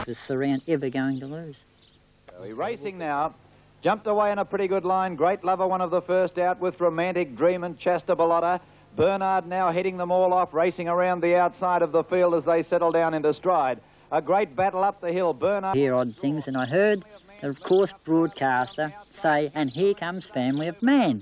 is Surround ever going to lose? So he's racing now. Jumped away in a pretty good line. Great Lover, one of the first out with Romantic Dream and Chester Bellotta. Bernard now heading them all off, racing around the outside of the field as they settle down into stride. A great battle up the hill. Bernard... Hear odd things, and I heard the course broadcaster say, and here comes Family of Man.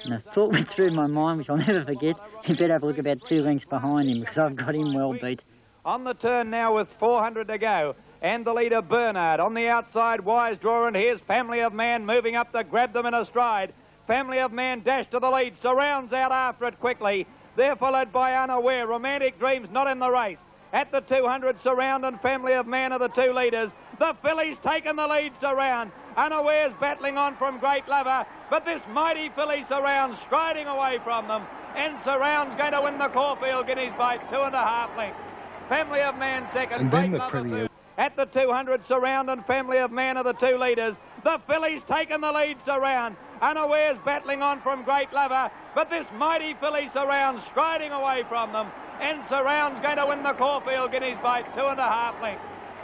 And a thought went through my mind, which I'll never forget. You better have a look about 2 lengths behind him, because I've got him well beat. On the turn now with 400 to go. And the leader, Bernard. On the outside, Wise Draw, and here's Family of Man moving up to grab them in a stride. Family of Man dash to the lead. Surrounds out after it quickly. They're followed by Unaware. Romantic Dreams not in the race. At the 200, Surround and Family of Man are the 2 leaders. The filly's taken the lead, Surround. Unaware's battling on from Great Lover, but this mighty filly Surround striding away from them. And Surround's going to win the Caulfield Guineas by 2.5 lengths. Family of Man second. And then the Premier. At the 200, Surround and Family of Man are the 2 leaders. The filly's taken the lead, Surround. Unaware's battling on from Great Lover, but this mighty filly Surround striding away from them. And Surround's going to win the Caulfield Guineas by 2.5 lengths.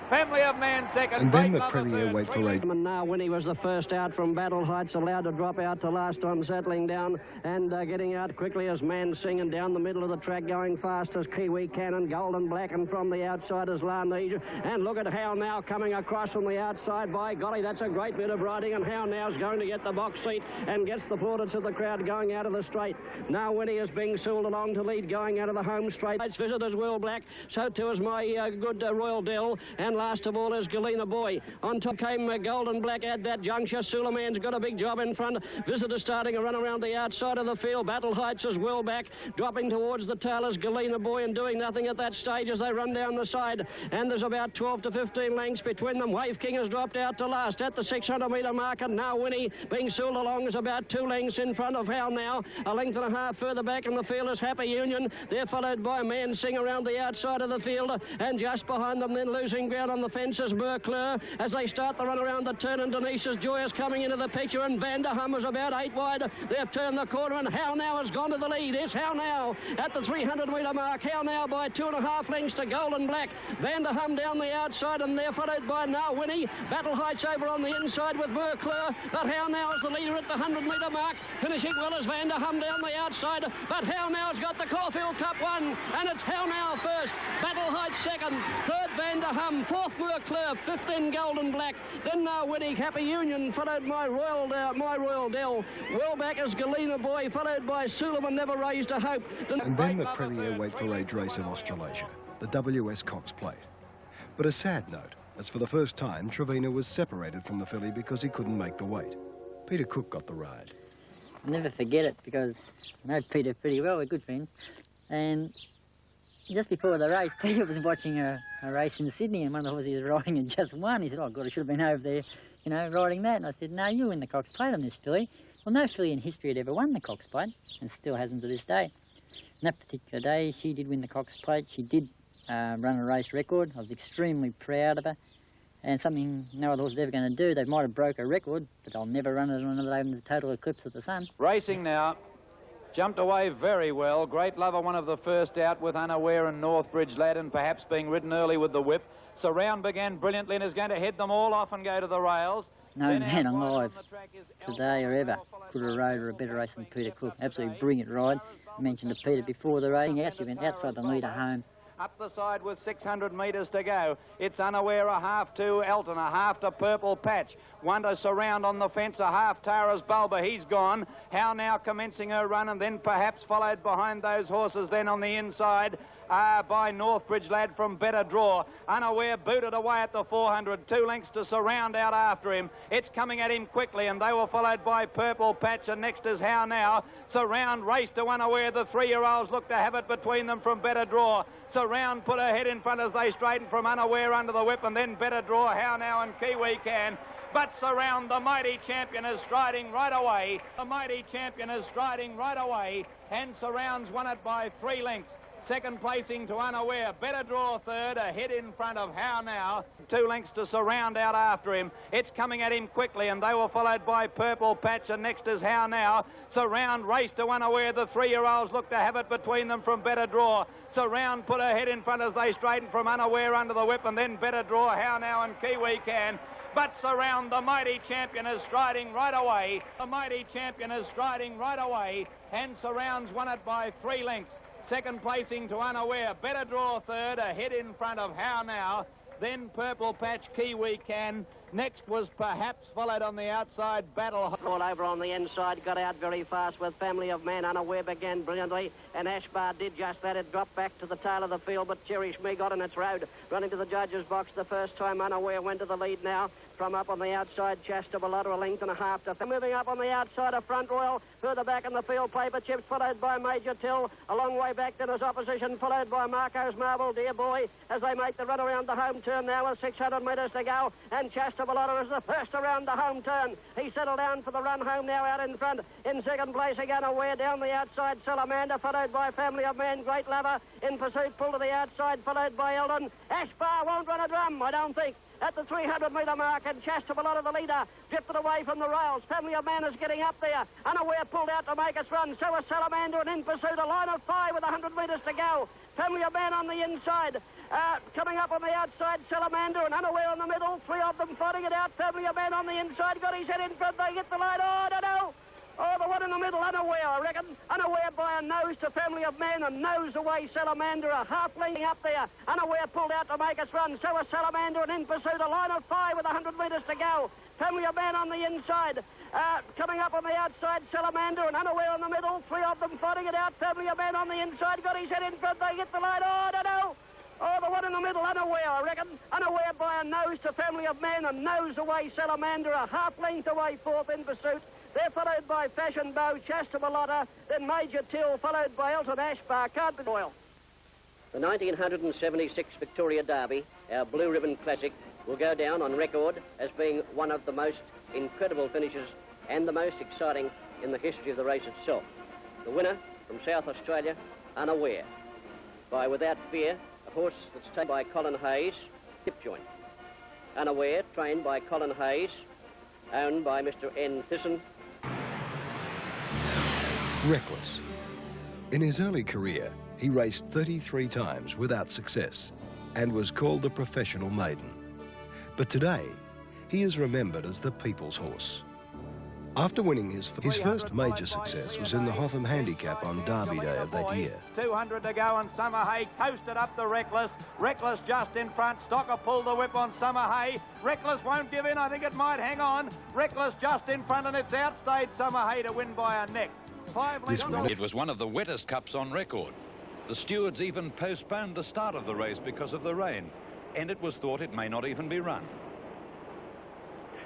Family of Man second. And then the Premier wait for age. And now Winnie was the first out from Battle Heights, allowed to drop out to last on, settling down and getting out quickly as Man singing down the middle of the track, going fast as Kiwi Cannon, Golden Black, and from the outside is Larnege. And look at How Now coming across from the outside. By golly, that's a great bit of riding, and How Now's going to get the box seat and gets the plaudits of the crowd going out of the straight. Now Winnie is being sooled along to lead, going out of the home straight. It's visitors Will Black, so too is my good Royal Dell, and last of all is Galena Boy. On top came Golden Black at that juncture. Suleiman's got a big job in front. Visitors starting a run around the outside of the field. Battle Heights is well back, dropping towards the tail is Galena Boy and doing nothing at that stage as they run down the side. And there's about 12 to 15 lengths between them. Wave King has dropped out to last at the 600-metre mark, and now Winnie being sooled along is about 2 lengths in front of How Now. A length and a half further back in the field is Happy Union. They're followed by Man Sing around the outside of the field, and just behind them then losing ground on the fence is Mercleur as they start the run around the turn, and Denise's Joy is coming into the picture, and Vanderham is about 8 wide. They've turned the corner, and How Now has gone to the lead. It's How Now at the 300-metre mark. How Now by 2.5 lengths to Golden Black. Vanderham down the outside, and they're followed by Now Winnie. Battle Heights over on the inside with Mercleur, but How Now is the leader at the 100-metre mark. Finishing well as Vanderham down the outside, but How Now's got the Caulfield Cup won, and it's How Now first. Battle Heights second, third Vanderham, fourth Mercleur, fifth then Golden Black, then Now Winnie. Happy Union followed by Royal Dell. Well back is Galena Boy, followed by Suleiman, Never Raised a Hope. And then the Premier weight for age race in Australasia, the WS Cox Plate. But a sad note, as for the first time, Trevena was separated from the filly because he couldn't make the weight. Peter Cook got the ride. I'll never forget it, because I know Peter pretty well, we're good friends. And just before the race, Peter was watching a race in Sydney, and one of the horses he was riding had just won. He said, oh, God, I should have been over there, you know, riding that. And I said, no, you win the Cox Plate on this filly. Well, no filly in history had ever won the Cox Plate, and still hasn't to this day. And that particular day, she did win the Cox Plate. She did run a race record. I was extremely proud of her. And something no other horse is ever going to do. They might have broke a record, but they'll never run it on another day in the total eclipse of the sun. Racing now. Jumped away very well. Great Lover, one of the first out with Unaware and Northbridge Lad, and perhaps being ridden early with the whip. Surround began brilliantly and is going to head them all off and go to the rails. No man alive today or ever could have rode a better race than Peter Cook. Absolutely brilliant ride. I mentioned to Peter before the race, he actually went outside the leader home. Up the side with 600 metres to go. It's Unaware, a half to Elton, a half to Purple Patch. One to Surround on the fence, a half Tara's Bulba, he's gone. How Now commencing her run, and then perhaps followed behind those horses then on the inside by Northbridge Lad from Better Draw. Unaware booted away at the 400, 2 lengths to Surround out after him. It's coming at him quickly, and they were followed by Purple Patch, and next is How Now. Surround raced to Unaware. The 3-year-olds look to have it between them from Better Draw. Surround put her head in front as they straightened from Unaware under the whip, and then Better Draw, How Now and Kiwi Can. But Surround, the mighty champion, is striding right away. The mighty champion is striding right away, and Surround's won it by 3 lengths. Second placing to Unaware. Better Draw third, a head in front of How Now. 2 lengths to Surround out after him. It's coming at him quickly, and they were followed by Purple Patch, and next is How Now. Surround race to Unaware. The 3-year-olds look to have it between them from Better Draw. Surround put her head in front as they straighten from Unaware under the whip, and then Better Draw, How Now and Kiwi Can. But Surround, the mighty champion, is striding right away. The mighty champion is striding right away, and Surround's won it by 3 lengths. Second placing to Unaware. Better Draw third, a head in front of How Now. Then Purple Patch, Kiwi Can. Next was Perhaps, followed on the outside Battle. All over on the inside, got out very fast with Family of Man. Unaware began brilliantly, and Ashbar did just that. It dropped back to the tail of the field, but Cherish Me got in its road. Running to the judges' box the first time. Unaware went to the lead now. From up on the outside, Chasta below, a length and a half to... Moving up on the outside of Front Royal. Further back in the field, Paper Chips, followed by Major Till. A long way back then as opposition, followed by Marco's Marble, Dear Boy, as they make the run around the home turn now with 600 metres to go. And Chasta below is the first around the home turn. He settled down for the run home now out in front. In second place again, Aware down the outside, Salamander, followed by Family of Man, Great Lover. In pursuit, pull to the outside, followed by Eldon. Ashbar won't run a drum, I don't think. At the 300-metre mark, and Chasta below the leader, drifted away from the rails. Family of Man is getting up there. Unaware pulled out to make its run. So is Salamander, and in pursuit, a line of 5 with 100 metres to go. Family of Man on the inside. Coming up on the outside, Salamander, and Unaware on the middle. 3 of them fighting it out. Family of Man on the inside. Got his head in front. They get the line. Oh, I don't know. Oh, the one in the middle, Unaware, I reckon. Unaware by a nose to Family of Man, and nose away Salamander, a half length up there. Unaware pulled out to make its run. So is Salamander, and in pursuit, a line of 5 with 100 metres to go. Family of Man on the inside. Coming up on the outside, Salamander, and Unaware on the middle. 3 of them fighting it out. Family of Man on the inside. Got his head in front. They get the line. Oh, I don't know. Oh, the one in the middle, Unaware, I reckon. Unaware by a nose to Family of Man, and nose away Salamander, a half length away 4th in pursuit. They're followed by Fashion Bow, Chasta Belotta, then Major Till, followed by Elton Ashbar, Can't Be Royal. The 1976 Victoria Derby, our Blue Ribbon Classic, will go down on record as being one of the most incredible finishes and the most exciting in the history of the race itself. The winner from South Australia, Unaware, by Without Fear, a horse that's taken by Colin Hayes, hip joint. Unaware, trained by Colin Hayes, owned by Mr. N. Thyssen. Reckless. In his early career, he raced 33 times without success and was called the professional maiden. But today, he is remembered as the people's horse. After winning his first major success was in the Hotham Handicap on Derby Day of that year. 200 to go, and Summer Hay coasted up the Reckless. Reckless just in front. Stocker pulled the whip on Summer Hay. Reckless won't give in. I think it might hang on. Reckless just in front, and it's outstayed Summer Hay to win by a neck. It was one of the wettest cups on record. The stewards even postponed the start of the race because of the rain, and it was thought it may not even be run.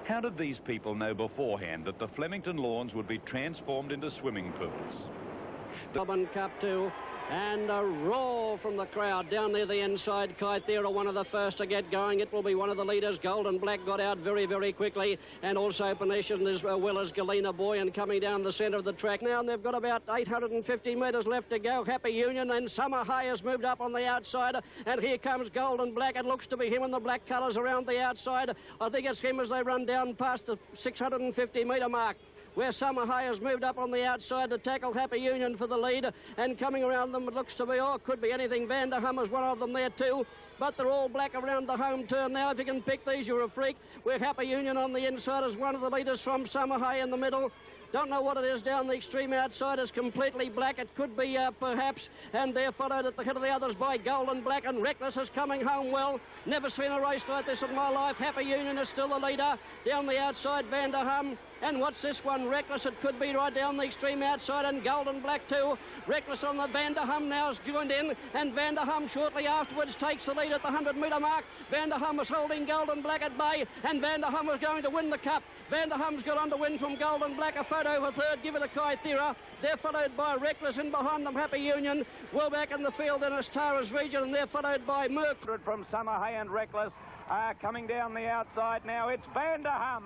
How did these people know beforehand that the Flemington lawns would be transformed into swimming pools? Melbourne Cup 2, and a roar from the crowd down near the inside. Kythera, one of the first to get going. It will be one of the leaders. Golden Black got out very, very quickly, and also Phoenician as well as Galena Boy, and coming down the centre of the track now, and they've got about 850 metres left to go. Happy Union, and Summer Hay has moved up on the outside, and here comes Golden Black. It looks to be him in the black colours around the outside. I think it's him as they run down past the 650 metre mark, where Summer Hay has moved up on the outside to tackle Happy Union for the lead, and coming around them, it looks to be, oh, it could be anything. Vanderham is one of them there too, but they're all black around the home turn now. If you can pick these, you're a freak. We're Happy Union on the inside as one of the leaders from Summer Hay in the middle. Don't know what it is down the extreme outside. It's completely black. It could be Perhaps, and they're followed at the head of the others by Golden Black, and Reckless is coming home well. Never seen a race like this in my life. Happy Union is still the leader. Down the outside, Vanderham. And what's this one? Reckless, it could be right down the extreme outside, and Golden Black too. Reckless on the Vanderham now is joined in, and Vanderham shortly afterwards takes the lead at the 100-metre mark. Vanderham is holding Golden Black at bay, and Vanderham is going to win the cup. Vanderham's got on to win from Golden Black. A photo for third, give it a Kythera. They're followed by Reckless, and behind them Happy Union. Well back in the field in Astara's region, and they're followed by Merck. From Summer Hay and Reckless coming down the outside now. It's Vanderham.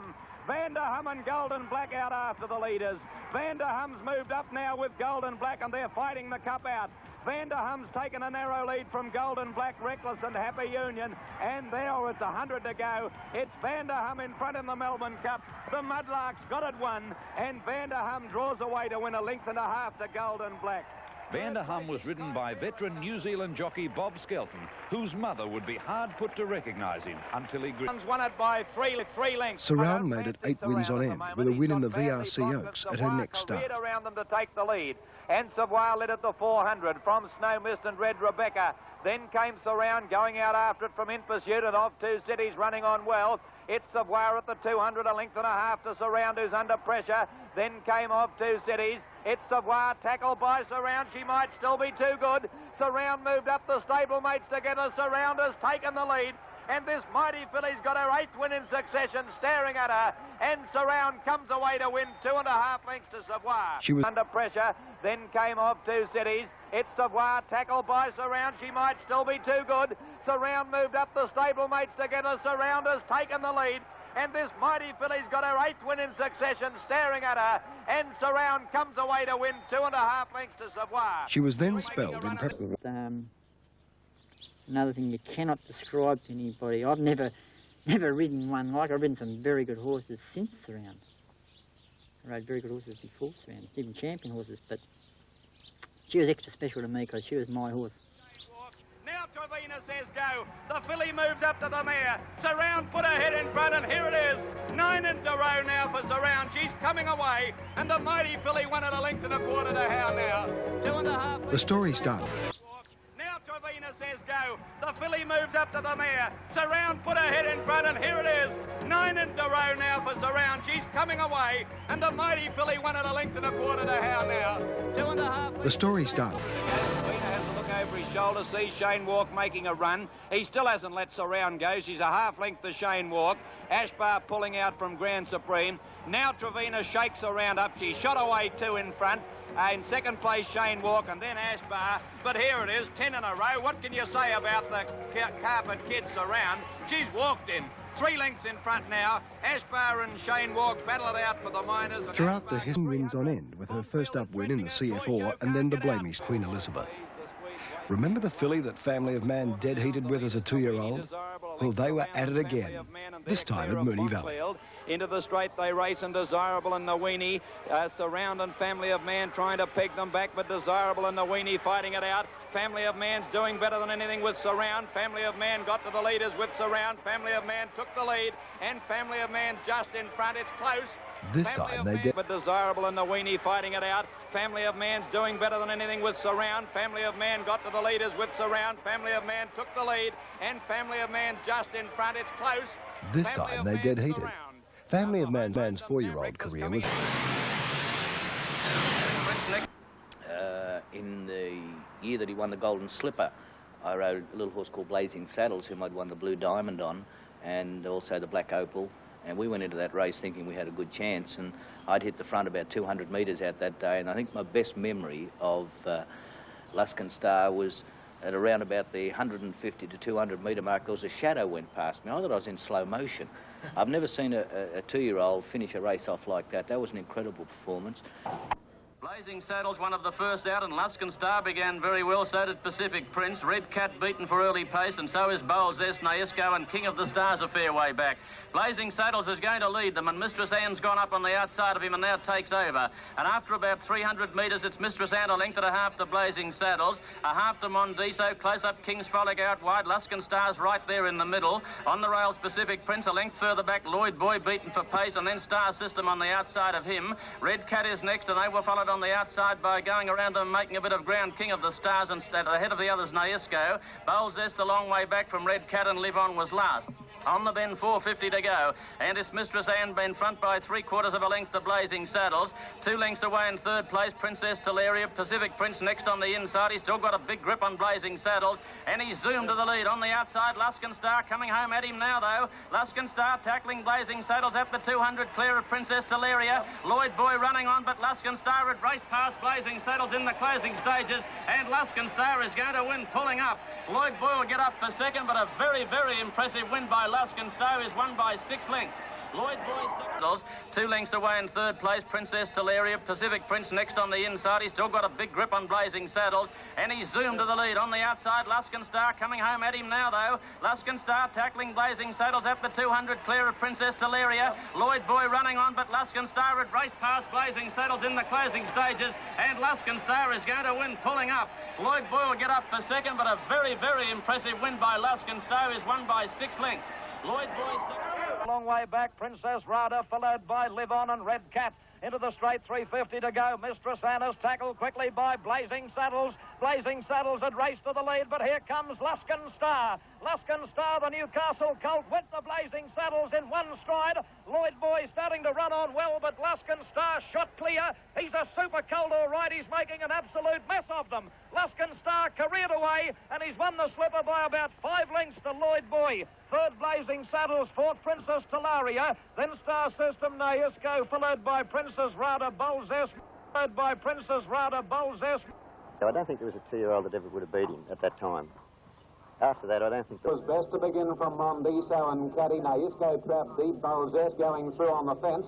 Vanderham and Golden Black out after the leaders. Vanderham's moved up now with Golden Black, and they're fighting the cup out. Vanderham's taken a narrow lead from Golden Black, Reckless and Happy Union. And there it's 100 to go. It's Vanderham in front in the Melbourne Cup. The Mudlarks got it won. And Vanderham draws away to win a length and a half to Golden Black. Vanderham was ridden by veteran New Zealand jockey Bob Skelton, whose mother would be hard put to recognise him until he grew. Won it by three lengths. Surround made it 8 wins on end, with a win in the VRC Oaks at her next start. Around them to take the lead. And Savoy led at the 400 from Snow Mist and Red Rebecca. Then came Surround going out after it from In Pursuit, and of Two Cities running on well. It's Savoy at the 200, a length and a half to Surround, who's under pressure. Then came Of Two Cities. It's Savoy tackled by Surround. She might still be too good. Surround moved up the stablemates together. Surround has taken the lead. And this mighty filly's got her 8th win in succession, staring at her. And Surround comes away to win 2.5 lengths to Savoy. She was under pressure. Then came Of Two Cities. It's Savoy tackled by Surround. She might still be too good. Surround moved up the stablemates together. Surround has taken the lead. And this mighty filly's got her 8th win in succession, staring at her. And Surround comes away to win 2.5 lengths to Savoy. She was then spelled in preparation. Another thing you cannot describe to anybody. I've never ridden one like. I've ridden some very good horses since Surround. I rode very good horses before Surround, even champion horses, but she was extra special to me because she was my horse. Now Trevina says go. The filly moves up to the mare. Surround put her head in front, and here it is. 9 in a row now for Surround. She's coming away, and the mighty filly won at a length and a quarter to how now. 2.5. The story started. Trevina says go. The filly moves up to the mare. Surround put her head in front, and here it is. 9 in a row now for Surround. She's coming away, and the mighty filly won at a length and a quarter to how now. 2.5. The story started. Trevina has to look over his shoulder, sees Shane Walk making a run. He still hasn't let Surround go. She's a half length to Shane Walk. Ashbar pulling out from Grand Supreme. Now Trevina shakes Surround up. She shot away 2 in front. In second place, Shane Walk, and then Ashbar. But here it is, 10 in a row. What can you say about the Carpet Kid Surround? She's walked in. 3 lengths in front now. Ashbar and Shane Walk battle it out for the minors. Throughout the history, wins on end with her first up win in the CF4 and then the Blamey's Queen Elizabeth. Remember the filly that Family of Man dead heated with as a 2-year-old? Well, they were at it again, this time at Moonee Valley. Into the straight they race, and Desirable and the Weenie. Surround and Family of Man trying to peg them back, but Desirable and the Weenie fighting it out. Family of Man's doing better than anything with Surround. Family of Man got to the leaders with Surround. Family of Man took the lead, and Family of Man just in front. It's close. This time they did. But Desirable and the Weenie fighting it out. Family of Man's doing better than anything with Surround. Family of Man got to the leaders with Surround. Family of Man took the lead, and Family of Man just in front. It's close. This time they dead heated. Family of Man's 4-year-old career was... In the year that he won the Golden Slipper, I rode a little horse called Blazing Saddles, whom I'd won the Blue Diamond on, and also the Black Opal. And we went into that race thinking we had a good chance, and I'd hit the front about 200 metres out that day, and I think my best memory of Luskan Star was at around about the 150 to 200 metre mark. There was a shadow went past me. I thought I was in slow motion. I've never seen a 2-year-old finish a race off like that. That was an incredible performance. Blazing Saddles, one of the first out, and Luskan Star began very well. So did Pacific Prince. Red Cat beaten for early pace, and so is Bowles S. Naisco, and King of the Stars a fair way back. Blazing Saddles is going to lead them, and Mistress Anne's gone up on the outside of him and now takes over. And after about 300 metres, it's Mistress Anne a length and a half to Blazing Saddles, a half to Mondiso, close up King's Frolic out wide. Luskan Star's right there in the middle. On the rails, Pacific Prince a length further back. Lloyd Boy beaten for pace, and then Star System on the outside of him. Red Cat is next, and they were followed on the outside by going around them, making a bit of ground. King of the Stars and ahead of the others, Naisco. Bowles Est a long way back from Red Cat, and Live On was last. On the bend, 4.50 to go, and it's Mistress Anne in front by 3/4 of a length to Blazing Saddles. 2 lengths away in third place, Princess Teleria. Pacific Prince next on the inside. He's still got a big grip on Blazing Saddles, and he's zoomed to the lead. On the outside, Luskan Star coming home at him now, though. Luskan Star tackling Blazing Saddles at the 200, clear of Princess Teleria. Lloyd Boy running on, but Luskan Star had raced past Blazing Saddles in the closing stages, and Luskan Star is going to win, pulling up. Lloyd Boy will get up for second, but a very, very impressive win by Luskan Star is won by 6 lengths. Lloyd Boy 2 lengths away in third place, Princess Teleria. Pacific Prince next on the inside. He's still got a big grip on Blazing Saddles, and he's zoomed to the lead. On the outside, Luskan Star coming home at him now, though. Luskan Star tackling Blazing Saddles at the 200, clear of Princess Teleria. Lloyd Boy running on, but Luskan Star had raced past Blazing Saddles in the closing stages, and Luskan Star is going to win, pulling up. Lloyd Boy will get up for second, but a very, very impressive win by Luskan Star. Is won by 6 lengths. Lloyd Boy... Long way back, Princess Rada, followed by Live On and Red Cat. Into the straight, 350 to go. Mistress Anna's tackled quickly by Blazing Saddles. Blazing Saddles had raced to the lead, but here comes Luskan Star. Luskan Star, the Newcastle colt, with the Blazing Saddles in one stride. Lloyd Boy starting to run on well, but Luskan Star shot clear. He's a super colt, all right. He's making an absolute mess of them. Luskan Star careered away, and he's won the slipper by about 5 lengths to Lloyd Boy. Third, Blazing Saddles. Fourth, Princess Teleria. Then Star System Naisco, followed by Princess Rada Bolzes. Followed by Princess Rada Bolzes. I don't think there was a 2-year-old that ever would have beat him at that time. After that, I don't think... It was best to begin from Mondiso and Caddy. Naisco trapped deep. Bolzes going through on the fence.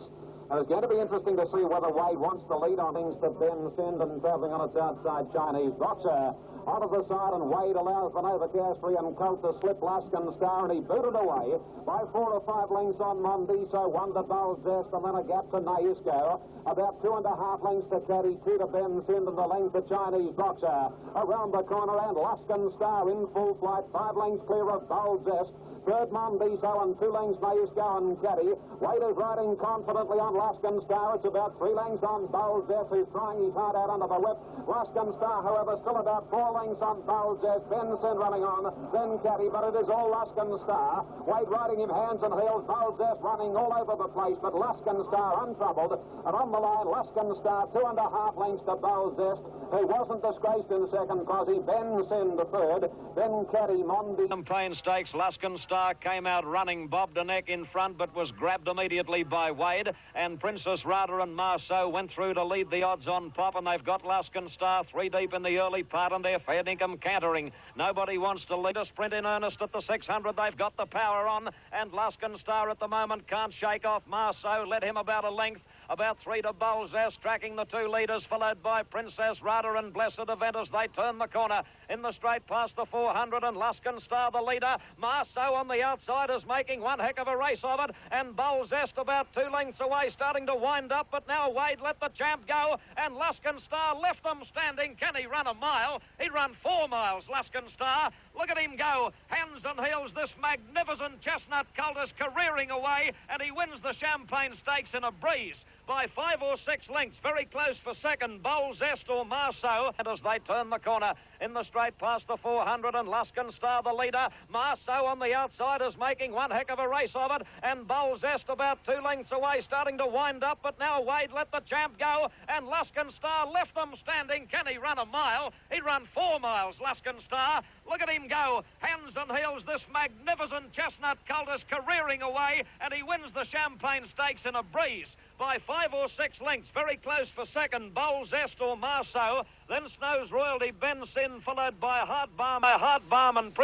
And it's going to be interesting to see whether Wade wants to lead on things to Ben Sindon travelling on its outside Chinese boxer. Onto the side, and Wade allows the Nova Castrian colt to slip Luskan Star, and he booted away by 4 or 5 lengths on Mondiso, 1 to Bolzest, and then a gap to Naisco. About 2.5 lengths to Caddy, 2 to Ben Sindon, the length to Chinese boxer. Around the corner, and Luskan Star in full flight, 5 lengths clear of Bolzest. Third, Mondiso, and 2 lengths Naisco and Caddy. Wade is riding confidently on Luskan Star. It's about 3 lengths on Bolzest, who's trying his heart out under the whip. Luskan Star, however, still about 4 lengths on Bolzest. Benson running on, then Caddy, but it is all Luskan Star. Wade riding him hands and heels. Bolzest running all over the place, but Luskan Star untroubled. And on the line, Luskan Star, 2.5 lengths to Bolzest, who wasn't disgraced in second posse. Benson the third, then Caddy, Mondi. Campaign Stakes, Luskan Star came out running, bobbed a neck in front, but was grabbed immediately by Wade. And Princess Rada and Marceau went through to lead the odds on Pop, and they've got Luskan Star 3 deep in the early part, and they're fair dinkum cantering. Nobody wants to lead a sprint in earnest at the 600. They've got the power on, and Luskan Star at the moment can't shake off Marceau. Led him about a length. About 3 to Bolzest, tracking the 2 leaders, followed by Princess Rada and Blessed Event as they turn the corner. In the straight past the 400, and Luskan Star the leader. Marceau on the outside is making one heck of a race of it, and Bolzest about 2 lengths away, starting to wind up, but now Wade let the champ go, and Luskan Star left them standing. Can he run a mile? He'd run 4 miles, Luskan Star. Look at him go. Hands and heels, this magnificent chestnut colt is careering away, and he wins the Champagne Stakes in a breeze by 5 or 6 lengths. Very close for second, Bolzest or Marceau. And as they turn the corner, in the straight past the 400, and Luskan Star the leader. Marceau on the outside is making one heck of a race of it, and Bolzest about 2 lengths away, starting to wind up, but now Wade let the champ go, and Luskan Star left them standing. Can he run a mile? He'd run 4 miles, Luskan Star. Look at him go. Hands and heels, this magnificent chestnut colt is careering away, and he wins the Champagne Stakes in a breeze by 5 or 6 lengths. Very close for second, Bolzest or Marceau. Then Snow's Royalty, Ben Sin, followed by Heartbalm and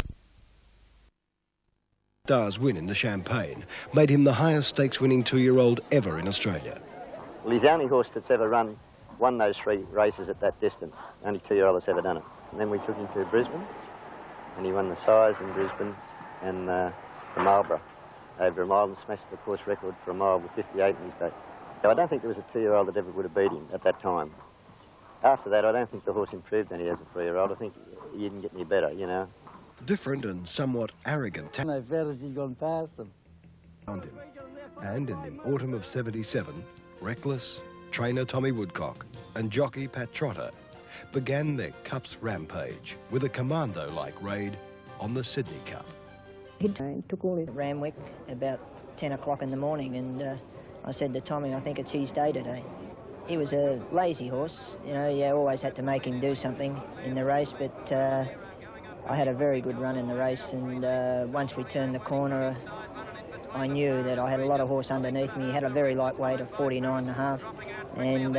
Star's win in the Champagne made him the highest stakes-winning 2-year-old ever in Australia. Well, he's the only horse that's ever won those 3 races at that distance. Only 2-year-old that's ever done it. And then we took him to Brisbane, and he won the size in Brisbane and the Marlborough over a mile, and smashed the course record for a mile with 58 in his day. So I don't think there was a 2-year-old that ever would have beat him at that time. After that, I don't think the horse improved any as a 3-year-old. I think he didn't get any better, you know. Different and somewhat arrogant My fantasy's gone past him. around him. And in the autumn of '77, Reckless, trainer Tommy Woodcock and jockey Pat Trotter began their Cup's rampage with a commando-like raid on the Sydney Cup. He took all his Ramwick about 10 o'clock in the morning, and I said to Tommy, I think it's his day today. He was a lazy horse, you know, you always had to make him do something in the race, but I had a very good run in the race, and once we turned the corner, I knew that I had a lot of horse underneath me. He had a very light weight of 49.5, and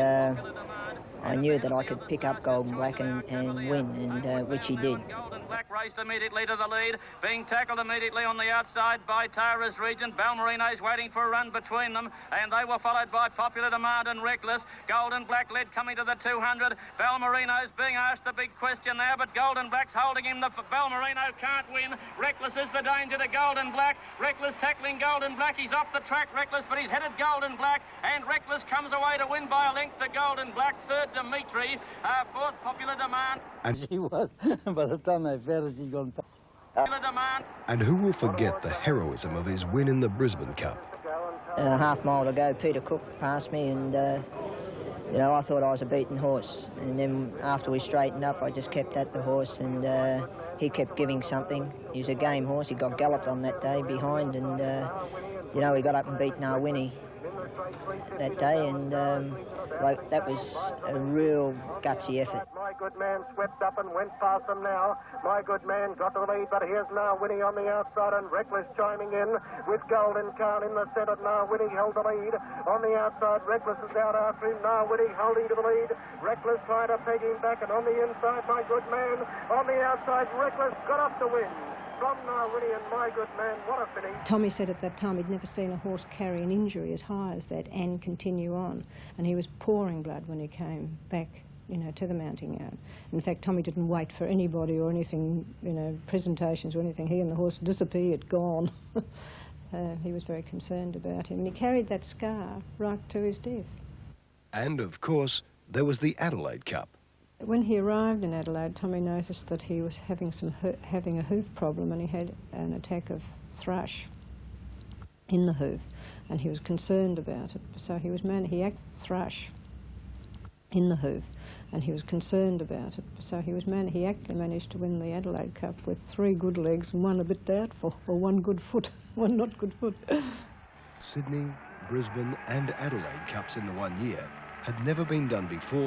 I knew that I could pick up Golden Black and win, and which he did. Golden Black raced immediately to the lead, being tackled immediately on the outside by Tara's Regent. Balmerino's waiting for a run between them, and they were followed by Popular Demand and Reckless. Golden Black led coming to the 200. Balmerino's being asked the big question now, but Golden Black's holding him. The Balmerino can't win. Reckless is the danger to Golden Black. Reckless tackling Golden Black. He's off the track, Reckless, but he's headed Golden Black, and Reckless comes away to win by a length to Golden Black. Third, Dimitri. Fourth, Popular Demand. And she was. By the time they found her, she'd gone past. Popular Demand. And who will forget the heroism of his win in the Brisbane Cup? A half mile to go, Peter Cook passed me, and you know, I thought I was a beaten horse. And then after we straightened up, I just kept at the horse, and he kept giving something. He was a game horse. He got galloped on that day behind, and you know, he got up and beat Narwini that day, and like, that was a real gutsy effort. My good man swept up and went past them now. My good man got the lead, but here's Narwini on the outside, and Reckless chiming in with Golden Crown in the centre. Narwini held the lead on the outside. Reckless is out after him. Narwini holding to the lead. Reckless trying to peg him back, and on the inside, my good man on the outside. Reckless got up to win. From Narwini and my good man, what a finish. Tommy said at that time he'd never seen a horse carry an injury as high as that and continue on. And he was pouring blood when he came back, you know, to the mounting yard. In fact, Tommy didn't wait for anybody or anything, you know, presentations or anything. He and the horse disappeared, gone. He was very concerned about him. And he carried that scar right to his death. And, of course, there was the Adelaide Cup. When he arrived in Adelaide, Tommy noticed that he was having a hoof problem, and he had an attack of thrush in the hoof, and he was concerned about it. So he thrush in the hoof, and he was concerned about it. So he actually managed to win the Adelaide Cup with 3 good legs and 1 a bit doubtful, or 1 good foot, 1 not good foot. Sydney, Brisbane and Adelaide Cups in the one year had never been done before.